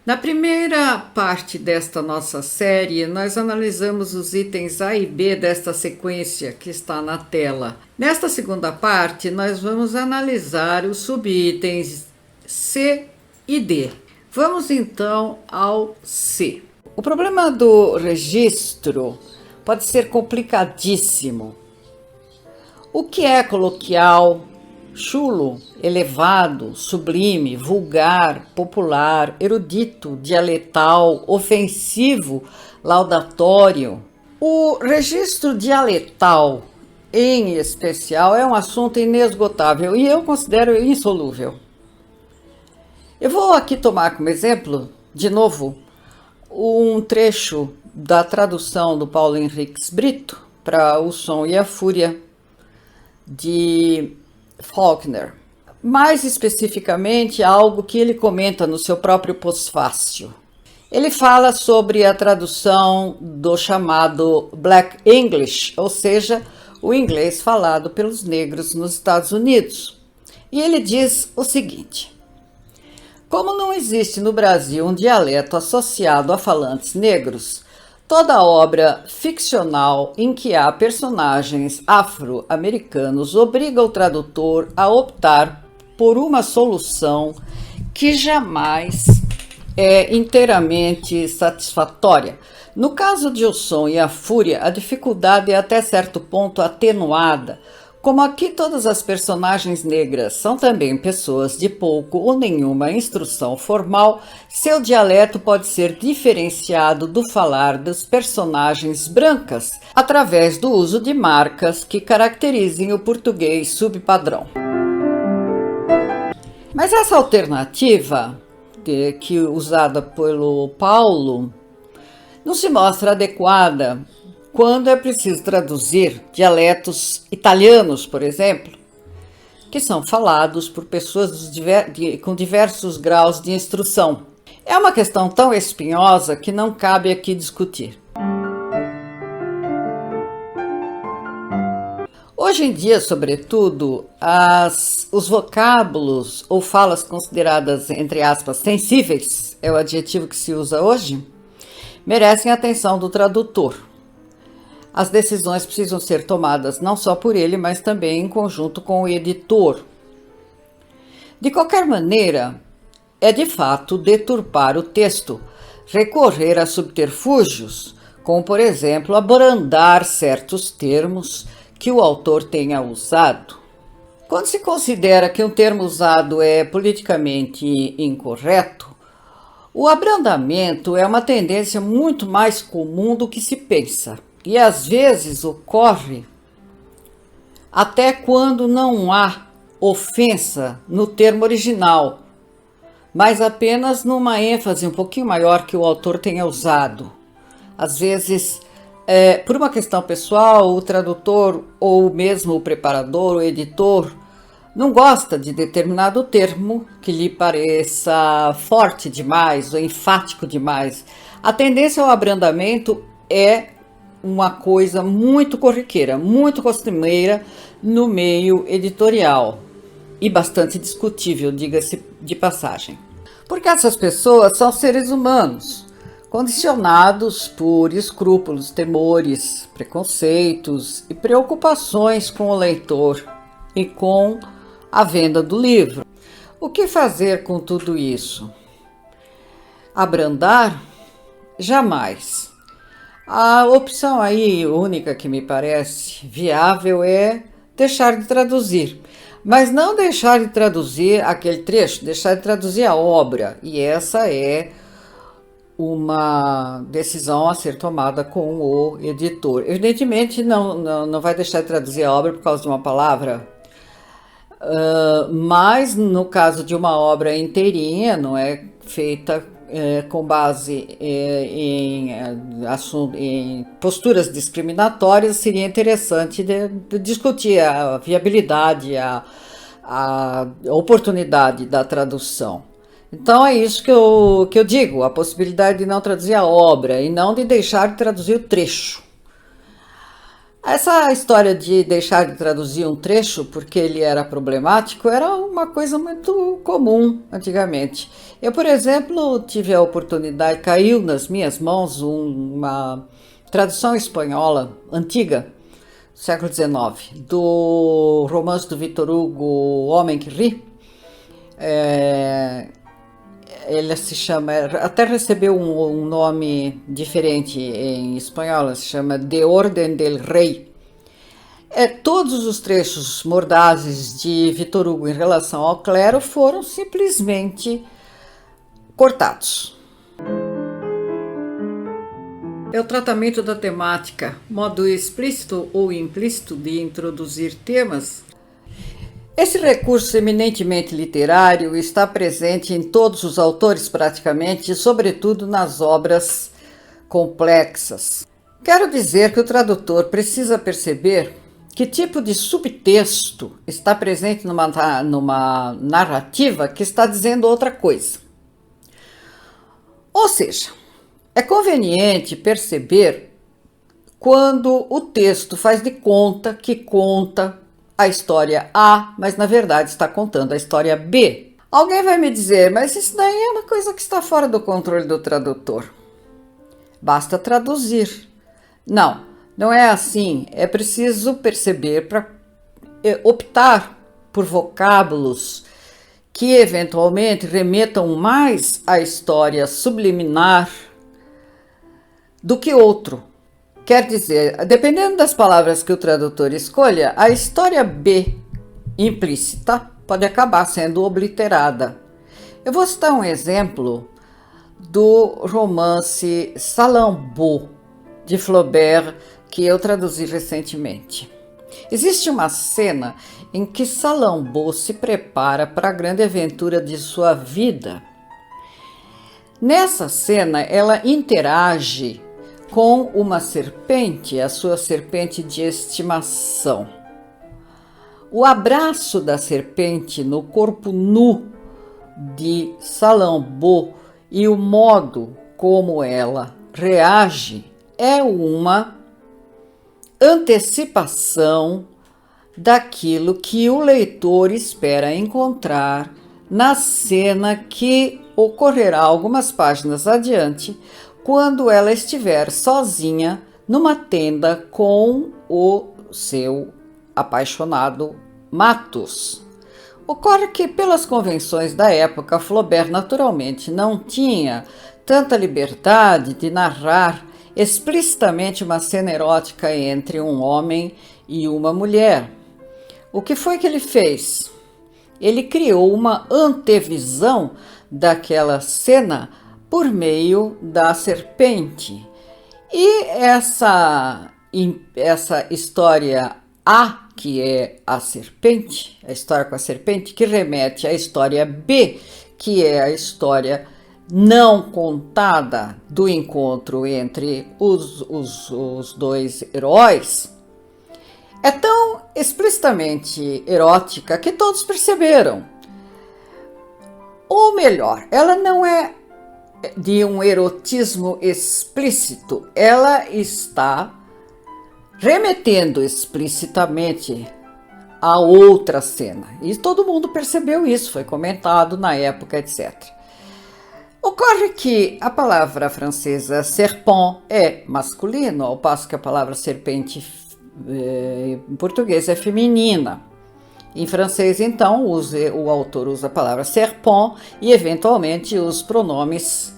Na primeira parte desta nossa série, nós analisamos os itens A e B desta sequência que está na tela. Nesta segunda parte, nós vamos analisar os subitens C e D. Vamos então ao C. O problema do registro pode ser complicadíssimo. O que é coloquial, chulo, elevado, sublime, vulgar, popular, erudito, dialetal, ofensivo, laudatório? O registro dialetal, em especial, é um assunto inesgotável e eu considero insolúvel. Eu vou aqui tomar como exemplo, de novo, um trecho da tradução do Paulo Henriques Brito para O Som e a Fúria, de Faulkner. Mais especificamente, algo que ele comenta no seu próprio pós-fácil. Ele fala sobre a tradução do chamado Black English, ou seja, o inglês falado pelos negros nos Estados Unidos. E ele diz o seguinte: como não existe no Brasil um dialeto associado a falantes negros, toda obra ficcional em que há personagens afro-americanos obriga o tradutor a optar por uma solução que jamais é inteiramente satisfatória. No caso de O Som e a Fúria, a dificuldade é até certo ponto atenuada. Como aqui todas as personagens negras são também pessoas de pouco ou nenhuma instrução formal, seu dialeto pode ser diferenciado do falar das personagens brancas através do uso de marcas que caracterizem o português subpadrão. Mas essa alternativa, que usada pelo Paulo, não se mostra adequada quando é preciso traduzir dialetos italianos, por exemplo, que são falados por pessoas com diversos graus de instrução. É uma questão tão espinhosa que não cabe aqui discutir. Hoje em dia, sobretudo, os vocábulos ou falas consideradas, entre aspas, sensíveis, é o adjetivo que se usa hoje, merecem a atenção do tradutor. As decisões precisam ser tomadas não só por ele, mas também em conjunto com o editor. De qualquer maneira, é de fato deturpar o texto, recorrer a subterfúgios, como por exemplo abrandar certos termos que o autor tenha usado. Quando se considera que um termo usado é politicamente incorreto, o abrandamento é uma tendência muito mais comum do que se pensa. E às vezes ocorre até quando não há ofensa no termo original, mas apenas numa ênfase um pouquinho maior que o autor tenha usado. Às vezes, por uma questão pessoal, o tradutor ou mesmo o preparador, o editor, não gosta de determinado termo que lhe pareça forte demais ou enfático demais. A tendência ao abrandamento é uma coisa muito corriqueira, muito costumeira no meio editorial e bastante discutível, diga-se de passagem. Porque essas pessoas são seres humanos, condicionados por escrúpulos, temores, preconceitos e preocupações com o leitor e com a venda do livro. O que fazer com tudo isso? Abrandar? Jamais. A opção aí única que me parece viável é deixar de traduzir. Mas não deixar de traduzir aquele trecho, deixar de traduzir a obra. E essa é uma decisão a ser tomada com o editor. Evidentemente, não vai deixar de traduzir a obra por causa de uma palavra, mas no caso de uma obra inteirinha, não é feita com base em posturas discriminatórias, seria interessante de discutir a viabilidade, a oportunidade da tradução. Então é isso que eu digo, a possibilidade de não traduzir a obra e não de deixar de traduzir o trecho. Essa história de deixar de traduzir um trecho porque ele era problemático era uma coisa muito comum antigamente. Eu, por exemplo, tive a oportunidade, caiu nas minhas mãos uma tradução espanhola antiga, século XIX, do romance do Victor Hugo, O Homem que Ri. Ele se chama, até recebeu um nome diferente em espanhol, ela se chama De Orden del Rei. Todos os trechos mordazes de Victor Hugo em relação ao clero foram simplesmente cortados. É o tratamento da temática, modo explícito ou implícito de introduzir temas. Esse recurso eminentemente literário está presente em todos os autores praticamente, e sobretudo nas obras complexas. Quero dizer que o tradutor precisa perceber que tipo de subtexto está presente numa narrativa que está dizendo outra coisa. Ou seja, é conveniente perceber quando o texto faz de conta que conta a história A, mas na verdade está contando a história B. Alguém vai me dizer, mas isso daí é uma coisa que está fora do controle do tradutor. Basta traduzir. Não, não é assim. É preciso perceber para optar por vocábulos que eventualmente remetam mais à história subliminar do que outro. Quer dizer, dependendo das palavras que o tradutor escolha, a história B implícita pode acabar sendo obliterada. Eu vou citar um exemplo do romance Salammbô, de Flaubert, que eu traduzi recentemente. Existe uma cena em que Salammbô se prepara para a grande aventura de sua vida. Nessa cena, ela interage com uma serpente, a sua serpente de estimação. O abraço da serpente no corpo nu de Salammbô e o modo como ela reage é uma antecipação daquilo que o leitor espera encontrar na cena que ocorrerá algumas páginas adiante, quando ela estiver sozinha numa tenda com o seu apaixonado Matos. Ocorre que, pelas convenções da época, Flaubert naturalmente não tinha tanta liberdade de narrar explicitamente uma cena erótica entre um homem e uma mulher. O que foi que ele fez? Ele criou uma antevisão daquela cena por meio da serpente. E essa história A, que é a serpente, a história com a serpente, que remete à história B, que é a história não contada do encontro entre os dois heróis, é tão explicitamente erótica que todos perceberam. Ou melhor, ela não é de um erotismo explícito, ela está remetendo explicitamente a outra cena. E todo mundo percebeu isso, foi comentado na época, etc. Ocorre que a palavra francesa serpent é masculino, ao passo que a palavra serpente em português é feminina. Em francês, então, o autor usa a palavra serpent e, eventualmente, os pronomes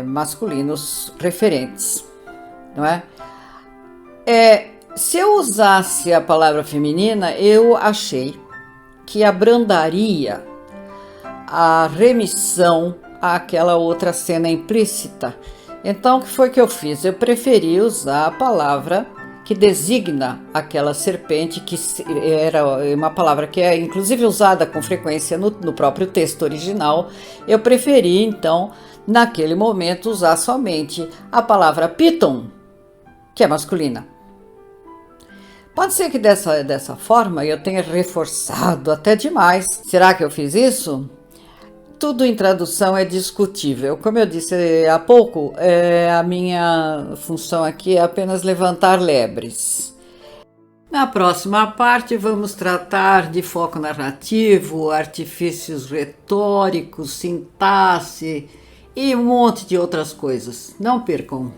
masculinos referentes, não é? Se eu usasse a palavra feminina, eu achei que abrandaria a remissão àquela outra cena implícita. Então, o que foi que eu fiz? Eu preferi usar a palavra que designa aquela serpente, que era uma palavra que é inclusive usada com frequência no próprio texto original. Eu preferi, então, naquele momento, usar somente a palavra python, que é masculina. Pode ser que dessa forma eu tenha reforçado até demais. Será que eu fiz isso? tudo em tradução é discutível. Como eu disse há pouco, a minha função aqui é apenas levantar lebres. Na próxima parte, vamos tratar de foco narrativo, artifícios retóricos, sintaxe e um monte de outras coisas. Não percam!